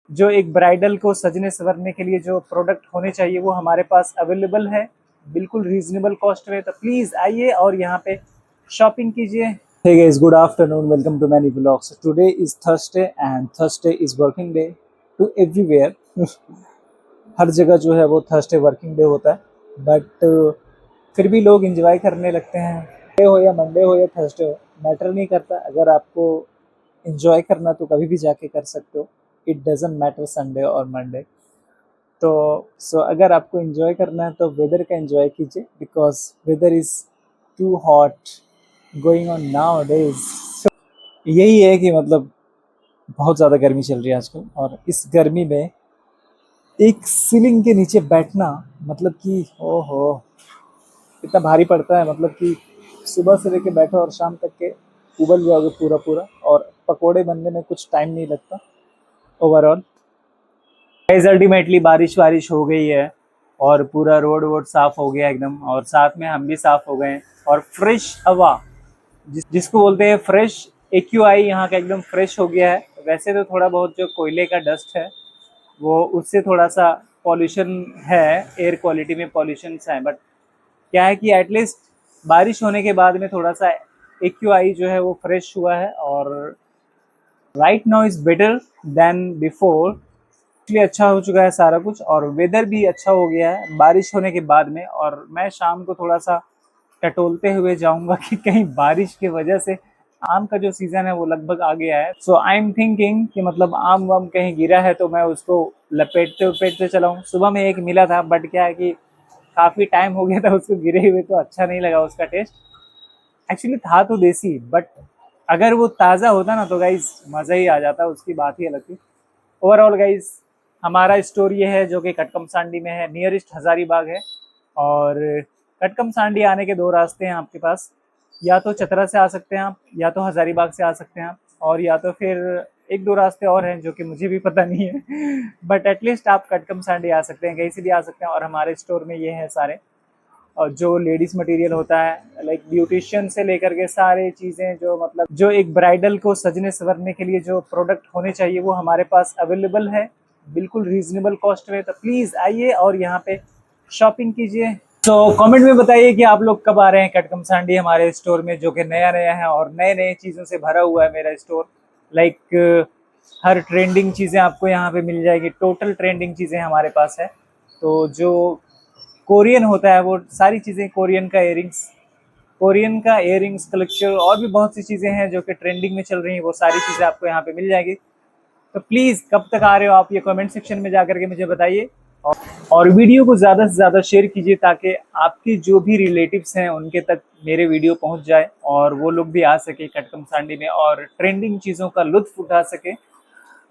जो एक ब्राइडल को सजने संवरने के लिए जो प्रोडक्ट होने चाहिए वो हमारे पास अवेलेबल है, बिल्कुल रीजनेबल कॉस्ट में। तो प्लीज़ आइए और यहाँ पे शॉपिंग कीजिए। Hey guys, good afternoon. Welcome to Many Vlogs. Today is Thursday and Thursday is working day to everywhere. हर जगह जो है वो थर्सडे वर्किंग डे होता है, बट फिर भी लोग एंजॉय करने लगते हैं। डे हो या मंडे हो या थर्सडे हो, मैटर नहीं करता। अगर आपको एंजॉय करना तो कभी भी जाके कर सकते हो। इट डजेंट मैटर संडे और मंडे। तो अगर आपको एंजॉय करना है तो वेदर का एंजॉय कीजिए, because weather is too hot going on nowadays. यही है कि मतलब बहुत ज़्यादा गर्मी चल रही है आजकल, और इस गर्मी में एक सीलिंग के नीचे बैठना मतलब कि ओहो इतना भारी पड़ता है। मतलब कि सुबह से लेके बैठो और शाम तक के उबल जाओगे पूरा पूरा, और पकोड़े बनने में कुछ टाइम नहीं लगता ओवरऑल। गाइस अल्टीमेटली बारिश हो गई है और पूरा रोड वोड साफ हो गया एकदम, और साथ में हम भी साफ हो गए हैं। और फ्रेश हवा जिसको बोलते हैं फ्रेश AQI यहाँ का एकदम फ्रेश हो गया है। वैसे तो थोड़ा बहुत जो कोयले का डस्ट है वो उससे थोड़ा सा पॉल्यूशन है, एयर क्वालिटी में पॉल्यूशन है, बट क्या है कि एटलीस्ट बारिश होने के बाद में थोड़ा सा AQI जो है वो फ्रेश हुआ है। और right now is better than before. इसलिए अच्छा हो चुका है सारा कुछ, और वेदर भी अच्छा हो गया है बारिश होने के बाद में। और मैं शाम को थोड़ा सा टटोलते हुए जाऊंगा कि कहीं बारिश की वजह से आम का जो सीज़न है वो लगभग आ गया है। सो आई एम थिंकिंग कि मतलब आम वाम कहीं गिरा है तो मैं उसको लपेटते उपेटते चलाऊँ। सुबह में एक मिला था, बट क्या है कि काफ़ी टाइम हो गया था उसको गिरे हुए, तो अच्छा नहीं लगा उसका टेस्ट। एक्चुअली था तो देसी, बट अगर वो ताज़ा होता ना तो गाइज मज़ा ही आ जाता, उसकी बात ही अलग थी। ओवरऑल गाइज हमारा स्टोर ये है जो कि कटकमसांडी में है, नियरेस्ट हज़ारीबाग है। और कटकमसांडी आने के दो रास्ते हैं आपके पास, या तो चतरा से आ सकते हैं आप, या तो हज़ारीबाग से आ सकते हैं आप, और या तो फिर एक दो रास्ते और हैं जो कि मुझे भी पता नहीं है बट एटलीस्ट आप कटकमसांडी आ सकते हैं, कहीं से भी आ सकते हैं। और हमारे स्टोर में ये है सारे, और जो लेडीज़ मटेरियल होता है लाइक ब्यूटिशियन से लेकर के सारे चीज़ें, जो मतलब जो एक ब्राइडल को सजने संवरने के लिए जो प्रोडक्ट होने चाहिए वो हमारे पास अवेलेबल है, बिल्कुल रीजनेबल कॉस्ट में। तो प्लीज़ आइए और यहाँ पे शॉपिंग कीजिए। तो कमेंट में बताइए कि आप लोग कब आ रहे हैं कटकमसांडी हमारे स्टोर में, जो कि नया नया है और नए नए चीज़ों से भरा हुआ है मेरा स्टोर। लाइक हर ट्रेंडिंग चीज़ें आपको यहाँ पे मिल जाएगी, टोटल ट्रेंडिंग चीज़ें हमारे पास है। तो जो कोरियन होता है वो सारी चीज़ें, कोरियन का इयरिंग्स कलेक्शन, और भी बहुत सी चीज़ें हैं जो कि ट्रेंडिंग में चल रही हैं, वो सारी चीज़ें आपको यहाँ पे मिल जाएगी। तो प्लीज़ कब तक आ रहे हो आप, ये कमेंट सेक्शन में जाकर के मुझे बताइए। और वीडियो को ज़्यादा से ज़्यादा शेयर कीजिए ताकि आपके जो भी रिलेटिव्स हैं उनके तक मेरे वीडियो पहुंच जाए, और वो लोग भी आ सके कटकमसांडी में और ट्रेंडिंग चीज़ों का लुत्फ उठा सके।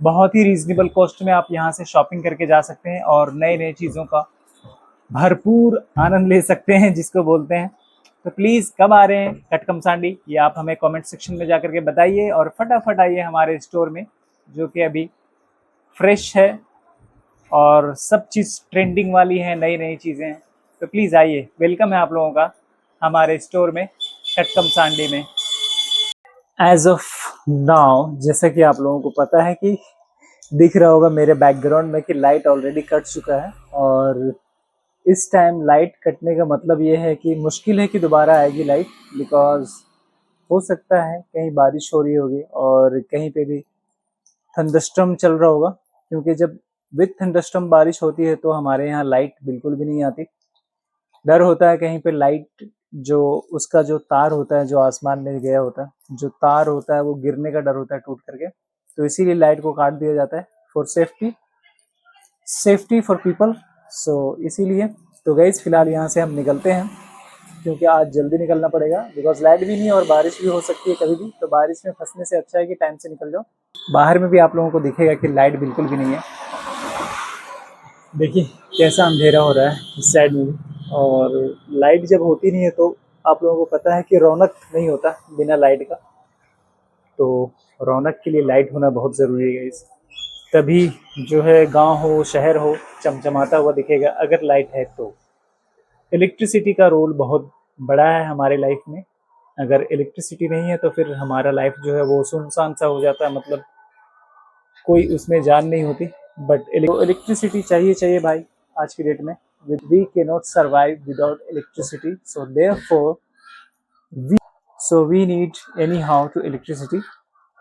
बहुत ही रीजनेबल कॉस्ट में आप यहाँ से शॉपिंग करके जा सकते हैं और नए नए चीज़ों का भरपूर आनंद ले सकते हैं, जिसको बोलते हैं। तो प्लीज़ कब आ रहे हैं कटकमसांडी, ये आप हमें कमेंट सेक्शन में जाकर के बताइए, और फटाफट आइए हमारे स्टोर में जो कि अभी फ्रेश है और सब चीज़ ट्रेंडिंग वाली है, नई नई चीज़ें हैं। तो प्लीज़ आइए, वेलकम है आप लोगों का हमारे स्टोर में कटकमसांडी में। एज ऑफ नाउ जैसा कि आप लोगों को पता है कि दिख रहा होगा मेरे बैकग्राउंड में कि लाइट ऑलरेडी कट चुका है, और इस टाइम लाइट कटने का मतलब ये है कि मुश्किल है कि दोबारा आएगी लाइट, बिकॉज हो सकता है कहीं बारिश हो रही होगी और कहीं पे भी थंडरस्टॉर्म चल रहा होगा, क्योंकि जब विथ थंडरस्टॉर्म बारिश होती है तो हमारे यहाँ लाइट बिल्कुल भी नहीं आती। डर होता है कहीं पे लाइट, जो उसका जो तार होता है जो आसमान में गया होता है, जो तार होता है वो गिरने का डर होता है टूट करके, तो इसीलिए लाइट को काट दिया जाता है फॉर सेफ्टी फॉर पीपल। सो इसीलिए तो गाइस फिलहाल यहाँ से हम निकलते हैं, क्योंकि आज जल्दी निकलना पड़ेगा, बिकॉज लाइट भी नहीं है और बारिश भी हो सकती है कभी भी। तो बारिश में फंसने से अच्छा है कि टाइम से निकल जाओ। बाहर में भी आप लोगों को दिखेगा कि लाइट बिल्कुल भी नहीं है। देखिए कैसा अंधेरा हो रहा है इस साइड में भी, और लाइट जब होती नहीं है तो आप लोगों को पता है कि रौनक नहीं होता बिना लाइट का। तो रौनक के लिए लाइट होना बहुत ज़रूरी है इस, तभी जो है गांव हो शहर हो चमचमाता हुआ दिखेगा अगर लाइट है तो। इलेक्ट्रिसिटी का रोल बहुत बड़ा है हमारे लाइफ में। अगर इलेक्ट्रिसिटी नहीं है तो फिर हमारा लाइफ जो है वो सुनसान सा हो जाता है, मतलब कोई उसमें जान नहीं होती। बट इलेक्ट्रिसिटी चाहिए भाई आज की डेट में. We can not survive without electricity, so therefore we need anyhow to electricity.